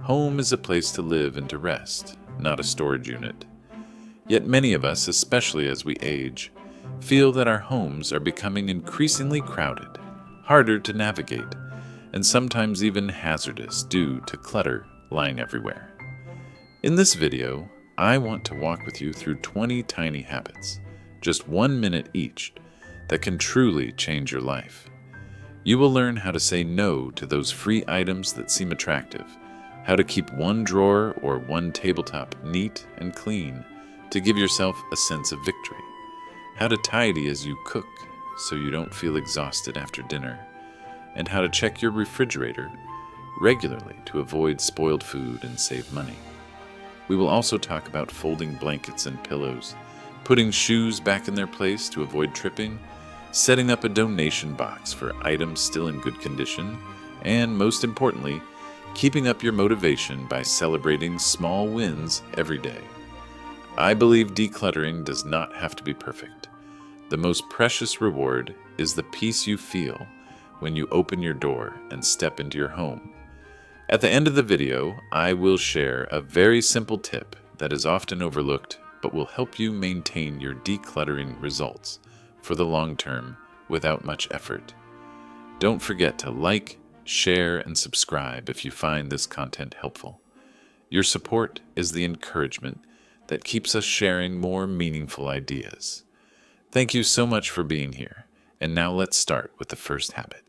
Home is a place to live and to rest, not a storage unit. Yet many of us, especially as we age, feel that our homes are becoming increasingly crowded, harder to navigate, and sometimes even hazardous due to clutter lying everywhere. In this video, I want to walk with you through 20 tiny habits, just 1 minute each, that can truly change your life. You will learn how to say no to those free items that seem attractive, how to keep one drawer or one tabletop neat and clean to give yourself a sense of victory, how to tidy as you cook so you don't feel exhausted after dinner, and how to check your refrigerator regularly to avoid spoiled food and save money. We will also talk about folding blankets and pillows, putting shoes back in their place to avoid tripping, setting up a donation box for items still in good condition, and most importantly, keeping up your motivation by celebrating small wins every day. I believe decluttering does not have to be perfect. The most precious reward is the peace you feel when you open your door and step into your home. At the end of the video, I will share a very simple tip that is often overlooked but will help you maintain your decluttering results for the long term without much effort. Don't forget to like, share, and subscribe if you find this content helpful. Your support is the encouragement that keeps us sharing more meaningful ideas. Thank you so much for being here, and now let's start with the first habit.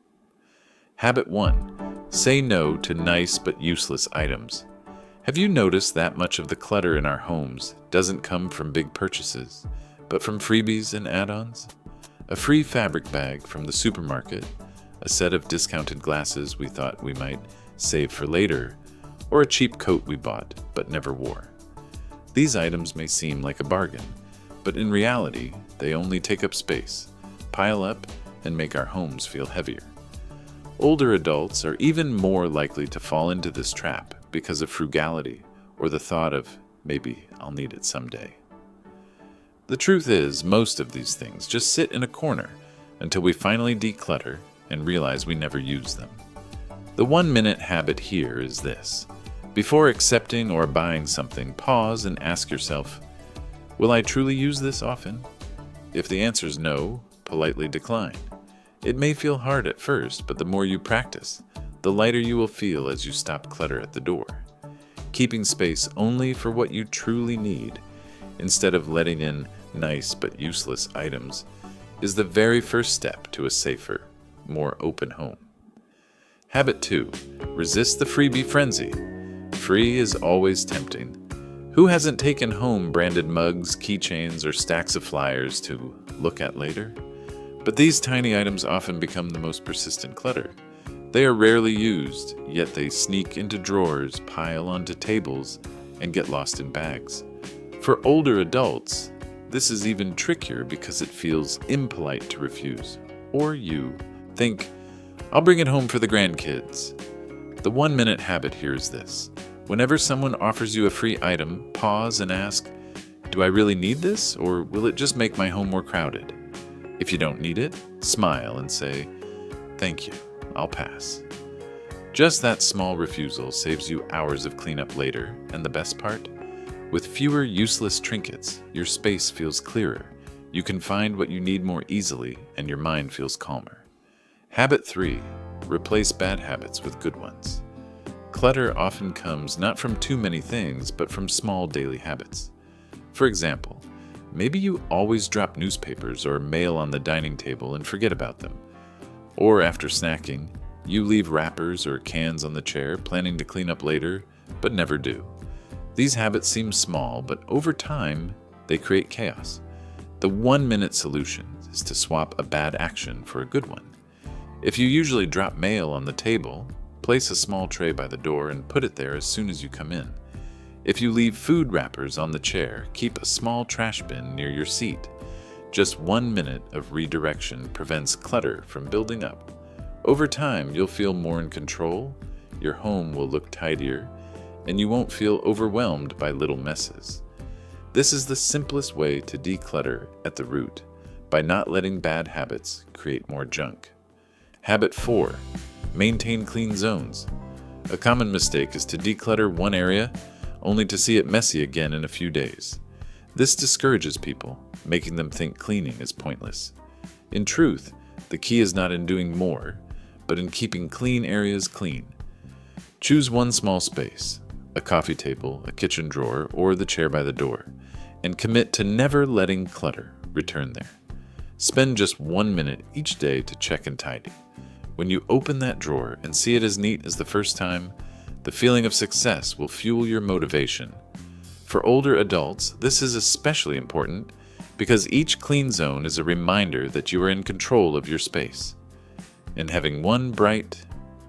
Habit 1. Say no to nice but useless items. Have you noticed that much of the clutter in our homes doesn't come from big purchases, but from freebies and add-ons? A free fabric bag from the supermarket, a set of discounted glasses we thought we might save for later, or a cheap coat we bought but never wore. These items may seem like a bargain, but in reality, they only take up space, pile up, and make our homes feel heavier. Older adults are even more likely to fall into this trap because of frugality or the thought of, maybe I'll need it someday. The truth is, most of these things just sit in a corner until we finally declutter and realize we never use them. The 1 minute habit here is this. Before accepting or buying something, pause and ask yourself, will I truly use this often? If the answer is no, politely decline. It may feel hard at first, but the more you practice, the lighter you will feel as you stop clutter at the door. Keeping space only for what you truly need, instead of letting in nice but useless items, is the very first step to a safer, more open home. Habit 2. Resist the freebie frenzy. Free is always tempting. Who hasn't taken home branded mugs, keychains, or stacks of flyers to look at later? But these tiny items often become the most persistent clutter. They are rarely used, yet they sneak into drawers, pile onto tables, and get lost in bags. For older adults, this is even trickier because it feels impolite to refuse. Or you think, I'll bring it home for the grandkids. The 1 minute habit here is this. Whenever someone offers you a free item, pause and ask, do I really need this, or will it just make my home more crowded? If you don't need it, smile and say, thank you, I'll pass. Just that small refusal saves you hours of cleanup later, and the best part? With fewer useless trinkets, your space feels clearer. You can find what you need more easily, and your mind feels calmer. Habit 3. Replace bad habits with good ones. Clutter often comes not from too many things, but from small daily habits. For example, maybe you always drop newspapers or mail on the dining table and forget about them. Or after snacking, you leave wrappers or cans on the chair, planning to clean up later, but never do. These habits seem small, but over time, they create chaos. The 1 minute solution is to swap a bad action for a good one. If you usually drop mail on the table, place a small tray by the door and put it there as soon as you come in. If you leave food wrappers on the chair, keep a small trash bin near your seat. Just 1 minute of redirection prevents clutter from building up. Over time, you'll feel more in control, your home will look tidier, and you won't feel overwhelmed by little messes. This is the simplest way to declutter at the root, by not letting bad habits create more junk. Habit 4. Maintain clean zones. A common mistake is to declutter one area only to see it messy again in a few days. This discourages people, making them think cleaning is pointless. In truth, the key is not in doing more, but in keeping clean areas clean. Choose one small space, a coffee table, a kitchen drawer, or the chair by the door, and commit to never letting clutter return there. Spend just 1 minute each day to check and tidy. When you open that drawer and see it as neat as the first time, the feeling of success will fuel your motivation. For older adults, this is especially important because each clean zone is a reminder that you are in control of your space. And having one bright,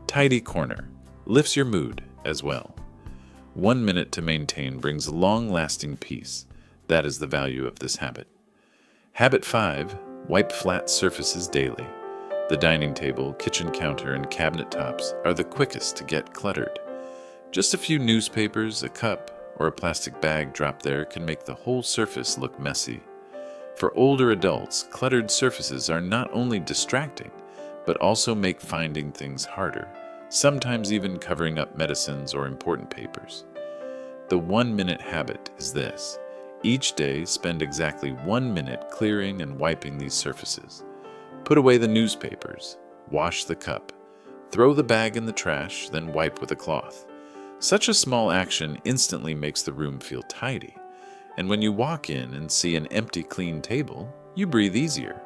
tidy corner lifts your mood as well. 1 minute to maintain brings long-lasting peace. That is the value of this habit. Habit 5, wipe flat surfaces daily. The dining table, kitchen counter, and cabinet tops are the quickest to get cluttered. Just a few newspapers, a cup, or a plastic bag dropped there can make the whole surface look messy. For older adults, cluttered surfaces are not only distracting, but also make finding things harder, sometimes even covering up medicines or important papers. The 1 minute habit is this. Each day, spend exactly 1 minute clearing and wiping these surfaces. Put away the newspapers, wash the cup, throw the bag in the trash, then wipe with a cloth. Such a small action instantly makes the room feel tidy. And when you walk in and see an empty, clean table, you breathe easier.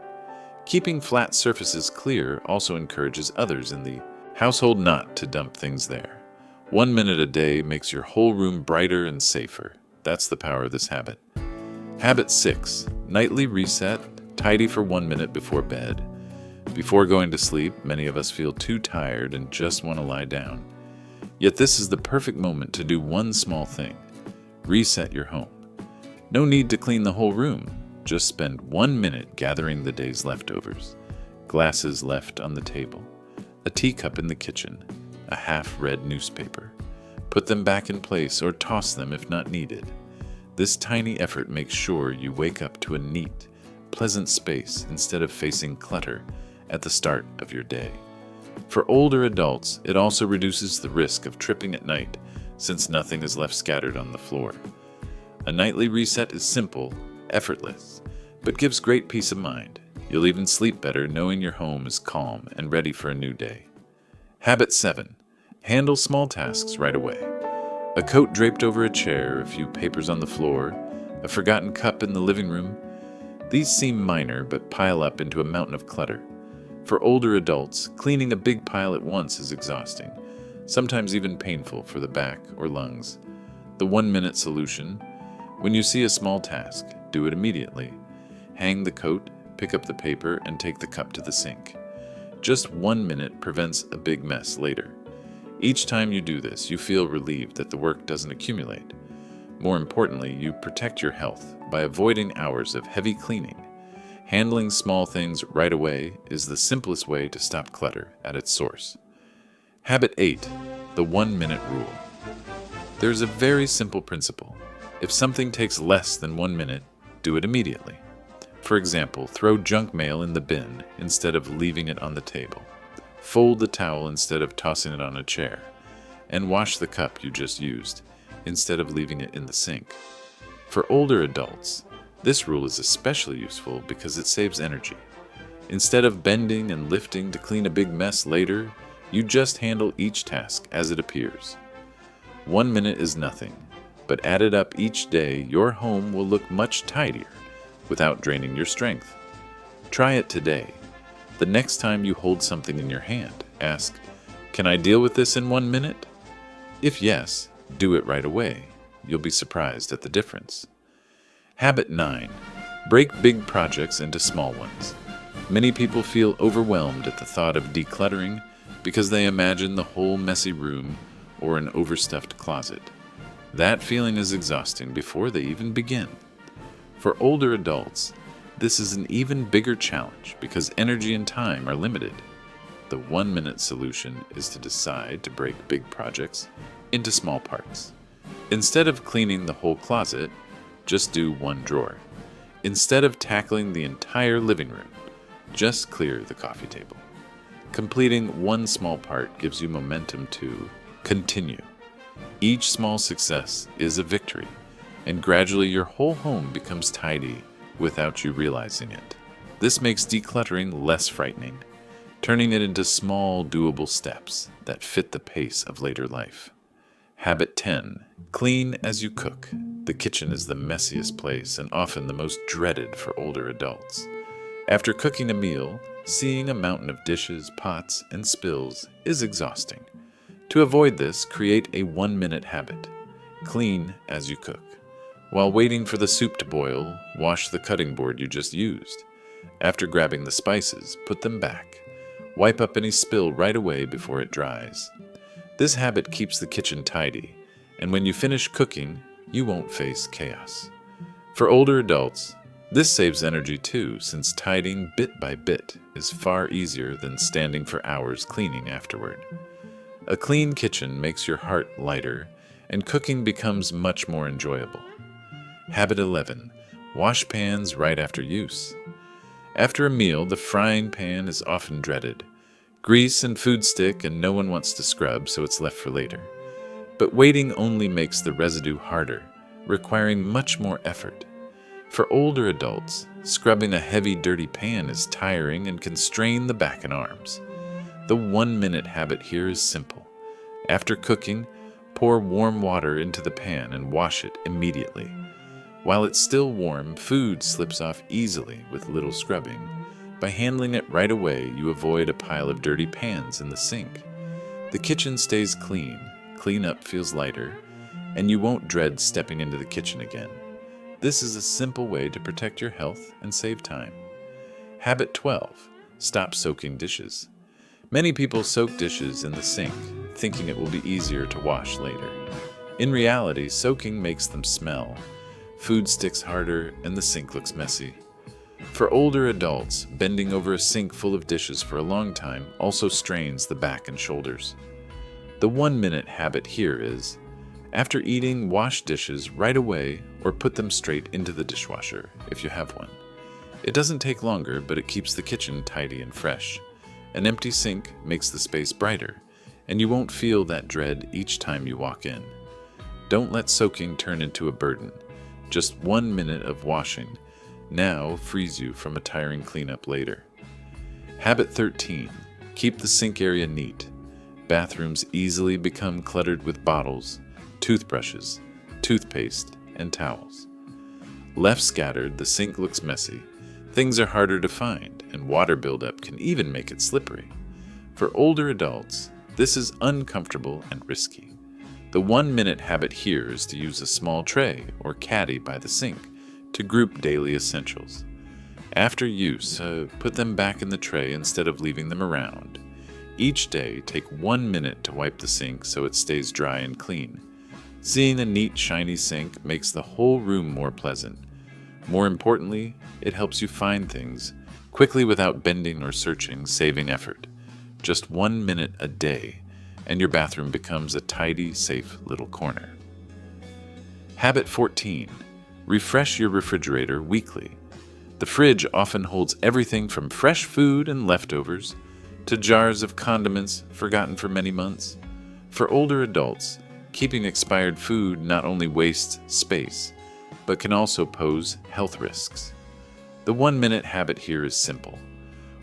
Keeping flat surfaces clear also encourages others in the household not to dump things there. 1 minute a day makes your whole room brighter and safer. That's the power of this habit. Habit 6, nightly reset, tidy for 1 minute before bed. Before going to sleep, many of us feel too tired and just want to lie down. Yet this is the perfect moment to do one small thing. Reset your home. No need to clean the whole room. Just spend 1 minute gathering the day's leftovers. Glasses left on the table, a teacup in the kitchen, a half-read newspaper. Put them back in place or toss them if not needed. This tiny effort makes sure you wake up to a neat, pleasant space instead of facing clutter at the start of your day. For older adults, it also reduces the risk of tripping at night since nothing is left scattered on the floor. A nightly reset is simple, effortless, but gives great peace of mind. You'll even sleep better knowing your home is calm and ready for a new day. Habit 7. Handle small tasks right away. A coat draped over a chair, a few papers on the floor, a forgotten cup in the living room. These seem minor but pile up into a mountain of clutter. For older adults, cleaning a big pile at once is exhausting, sometimes even painful for the back or lungs. The 1 minute solution: when you see a small task, do it immediately. Hang the coat, pick up the paper, and take the cup to the sink. Just 1 minute prevents a big mess later. Each time you do this, you feel relieved that the work doesn't accumulate. More importantly, you protect your health by avoiding hours of heavy cleaning. Handling small things right away is the simplest way to stop clutter at its source. Habit 8. The 1 minute rule. There's a very simple principle. If something takes less than 1 minute, do it immediately. For example, throw junk mail in the bin instead of leaving it on the table. Fold the towel instead of tossing it on a chair. And wash the cup you just used instead of leaving it in the sink. For older adults, this rule is especially useful because it saves energy. Instead of bending and lifting to clean a big mess later, you just handle each task as it appears. 1 minute is nothing, but added up each day, your home will look much tidier without draining your strength. Try it today. The next time you hold something in your hand, ask, "Can I deal with this in 1 minute?" If yes, do it right away. You'll be surprised at the difference. Habit 9. Break big projects into small ones. Many people feel overwhelmed at the thought of decluttering because they imagine the whole messy room or an overstuffed closet. That feeling is exhausting before they even begin. For older adults, this is an even bigger challenge because energy and time are limited. The 1 minute solution is to decide to break big projects into small parts. Instead of cleaning the whole closet, just do one drawer. Instead of tackling the entire living room, just clear the coffee table. Completing one small part gives you momentum to Continue. Each small success is a victory, and gradually your whole home becomes tidy without you realizing it. This makes decluttering less frightening, turning it into small, doable steps that fit the pace of later life. Habit 10. Clean as you cook. The kitchen is the messiest place and often the most dreaded for older adults. After cooking a meal, seeing a mountain of dishes, pots, and spills is exhausting. To avoid this, create a 1-minute habit. Clean as you cook. While waiting for the soup to boil, wash the cutting board you just used. After grabbing the spices, put them back. Wipe up any spill right away before it dries. This habit keeps the kitchen tidy, and when you finish cooking, you won't face chaos. For older adults, this saves energy too, since tidying bit by bit is far easier than standing for hours cleaning afterward. A clean kitchen makes your heart lighter, and cooking becomes much more enjoyable. Habit 11. Wash pans right after use. After a meal, the frying pan is often dreaded. Grease and food stick, and no one wants to scrub, so it's left for later. But waiting only makes the residue harder, requiring much more effort. For older adults, scrubbing a heavy, dirty pan is tiring and can strain the back and arms. The 1-minute habit here is simple. After cooking, pour warm water into the pan and wash it immediately. While it's still warm, food slips off easily with little scrubbing. By handling it right away, you avoid a pile of dirty pans in the sink. The kitchen stays clean, cleanup feels lighter, and you won't dread stepping into the kitchen again. This is a simple way to protect your health and save time. Habit 12. Stop soaking dishes. Many people soak dishes in the sink, thinking it will be easier to wash later. In reality, soaking makes them smell. Food sticks harder, and the sink looks messy. For older adults, bending over a sink full of dishes for a long time also strains the back and shoulders. The 1-minute habit here is, after eating, wash dishes right away or put them straight into the dishwasher if you have one. It doesn't take longer, but it keeps the kitchen tidy and fresh. An empty sink makes the space brighter, and you won't feel that dread each time you walk in. Don't let soaking turn into a burden. Just 1 minute of washing now frees you from a tiring cleanup later. Habit 13. Keep the sink area neat. Bathrooms easily become cluttered with bottles, toothbrushes, toothpaste, and towels. Left scattered, the sink looks messy. Things are harder to find, and water buildup can even make it slippery. For older adults, this is uncomfortable and risky. The 1-minute habit here is to use a small tray or caddy by the sink to group daily essentials. After use, put them back in the tray instead of leaving them around. Each day, take 1 minute to wipe the sink so it stays dry and clean. Seeing a neat, shiny sink makes the whole room more pleasant. More importantly, it helps you find things quickly without bending or searching, saving effort. Just 1 minute a day, and your bathroom becomes a tidy, safe little corner. Habit 14. Refresh your refrigerator weekly. The fridge often holds everything from fresh food and leftovers to jars of condiments forgotten for many months. For older adults, keeping expired food not only wastes space, but can also pose health risks. The 1-minute habit here is simple.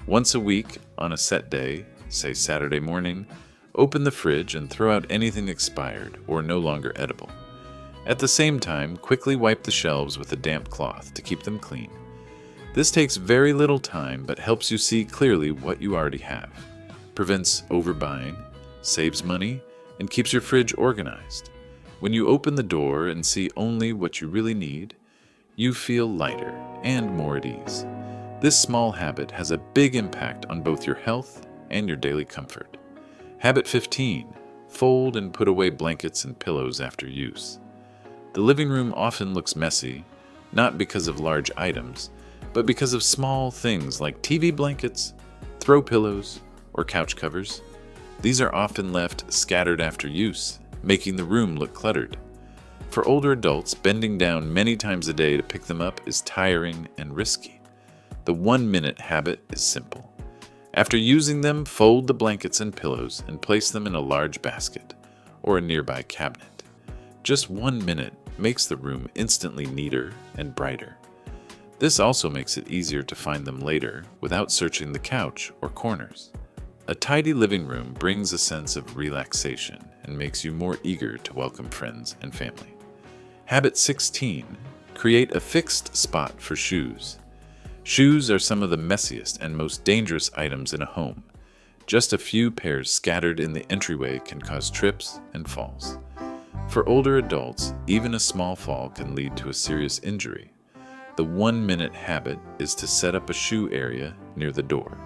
Once a week, on a set day, say Saturday morning, open the fridge and throw out anything expired or no longer edible. At the same time, quickly wipe the shelves with a damp cloth to keep them clean. This takes very little time but helps you see clearly what you already have, prevents overbuying, saves money, and keeps your fridge organized. When you open the door and see only what you really need, you feel lighter and more at ease. This small habit has a big impact on both your health and your daily comfort. Habit 15. Fold and put away blankets and pillows after use. The living room often looks messy, not because of large items, but because of small things like TV blankets, throw pillows, or couch covers. These are often left scattered after use, making the room look cluttered. For older adults, bending down many times a day to pick them up is tiring and risky. The 1-minute habit is simple. After using them, fold the blankets and pillows and place them in a large basket, or a nearby cabinet. Just 1 minute makes the room instantly neater and brighter. This also makes it easier to find them later without searching the couch or corners. A tidy living room brings a sense of relaxation and makes you more eager to welcome friends and family. Habit 16. Create a fixed spot for shoes. Shoes are some of the messiest and most dangerous items in a home. Just a few pairs scattered in the entryway can cause trips and falls. For older adults, even a small fall can lead to a serious injury. The 1 minute habit is to set up a shoe area near the door.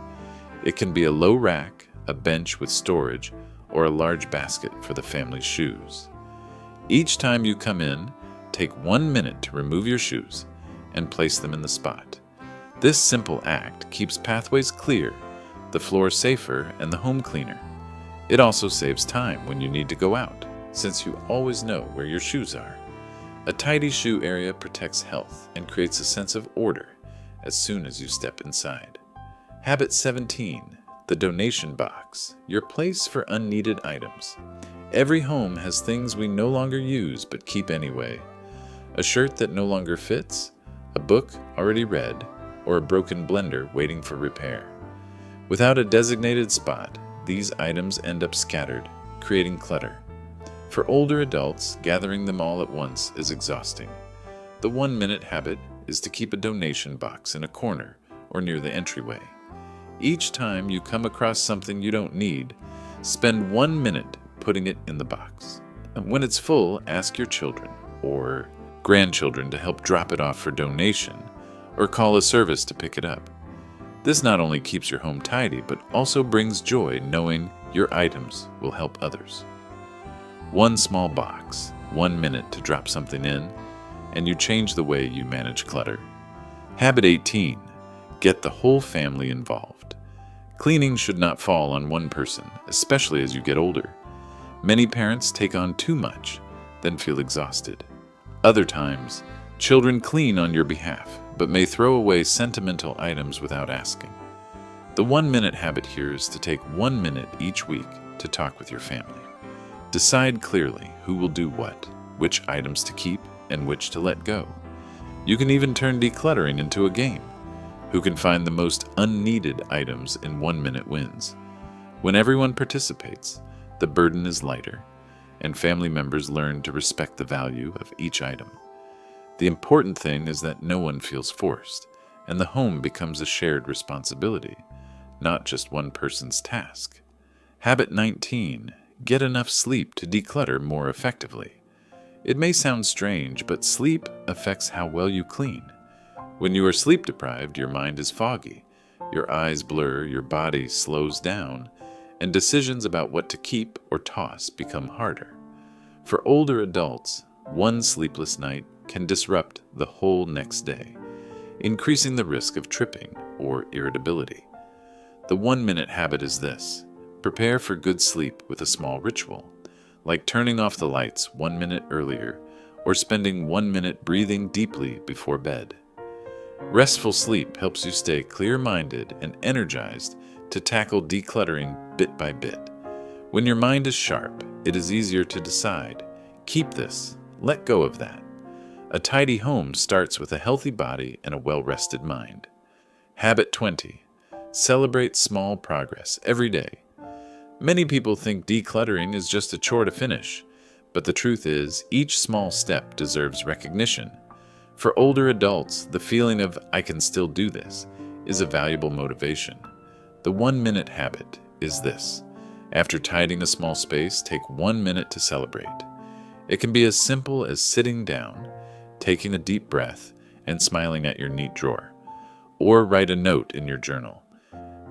It can be a low rack, a bench with storage, or a large basket for the family's shoes. Each time you come in, take 1 minute to remove your shoes and place them in the spot. This simple act keeps pathways clear, the floor safer, and the home cleaner. It also saves time when you need to go out, since you always know where your shoes are. A tidy shoe area protects health and creates a sense of order as soon as you step inside. Habit 17. The donation box, your place for unneeded items. Every home has things we no longer use but keep anyway. A shirt that no longer fits, a book already read, or a broken blender waiting for repair. Without a designated spot, these items end up scattered, creating clutter. For older adults, gathering them all at once is exhausting. The 1 minute habit is to keep a donation box in a corner or near the entryway. Each time you come across something you don't need, spend 1 minute putting it in the box. And when it's full, ask your children or grandchildren to help drop it off for donation, or call a service to pick it up. This not only keeps your home tidy, but also brings joy knowing your items will help others. One small box, 1 minute to drop something in, and you change the way you manage clutter. Habit 18. Get the whole family involved. Cleaning should not fall on one person, especially as you get older. Many parents take on too much, then feel exhausted. Other times, children clean on your behalf, but may throw away sentimental items without asking. The 1 minute habit here is to take 1 minute each week to talk with your family. Decide clearly who will do what, which items to keep, and which to let go. You can even turn decluttering into a game. Who can find the most unneeded items in 1 minute wins? When everyone participates, the burden is lighter, and family members learn to respect the value of each item. The important thing is that no one feels forced, and the home becomes a shared responsibility, not just one person's task. Habit 19. Get enough sleep to declutter more effectively. It may sound strange, but sleep affects how well you clean. When you are sleep deprived, your mind is foggy, your eyes blur, your body slows down, and decisions about what to keep or toss become harder. For older adults, one sleepless night can disrupt the whole next day, increasing the risk of tripping or irritability. The 1 minute habit is this: prepare for good sleep with a small ritual, like turning off the lights 1 minute earlier or spending 1 minute breathing deeply before bed. Restful sleep helps you stay clear-minded and energized to tackle decluttering bit by bit. When your mind is sharp, it is easier to decide, keep this, let go of that. A tidy home starts with a healthy body and a well-rested mind. Habit 20. Celebrate small progress every day. Many people think decluttering is just a chore to finish, but the truth is, each small step deserves recognition. For older adults, the feeling of "I can still do this" is a valuable motivation. The 1 minute habit is this: after tidying a small space, take 1 minute to celebrate. It can be as simple as sitting down, taking a deep breath, and smiling at your neat drawer. Or write a note in your journal.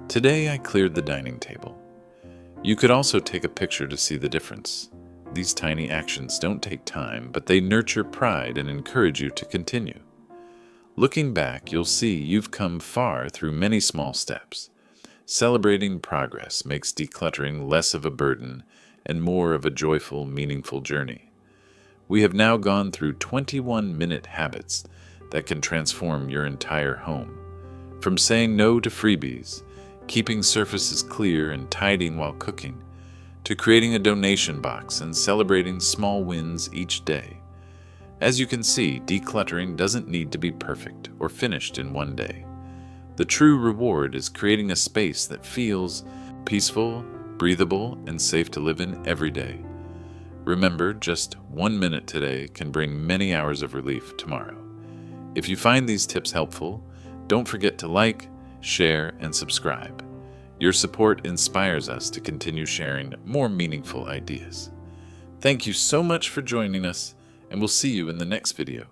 Today I cleared the dining table. You could also take a picture to see the difference. These tiny actions don't take time, but they nurture pride and encourage you to continue. Looking back, you'll see you've come far through many small steps. Celebrating progress makes decluttering less of a burden and more of a joyful, meaningful journey. We have now gone through 21 minute habits that can transform your entire home. From saying no to freebies, keeping surfaces clear and tidying while cooking, to creating a donation box and celebrating small wins each day. As you can see, decluttering doesn't need to be perfect or finished in one day. The true reward is creating a space that feels peaceful, breathable, and safe to live in every day. Remember, just 1 minute today can bring many hours of relief tomorrow. If you find these tips helpful, don't forget to like, share, and subscribe. Your support inspires us to continue sharing more meaningful ideas. Thank you so much for joining us, and we'll see you in the next video.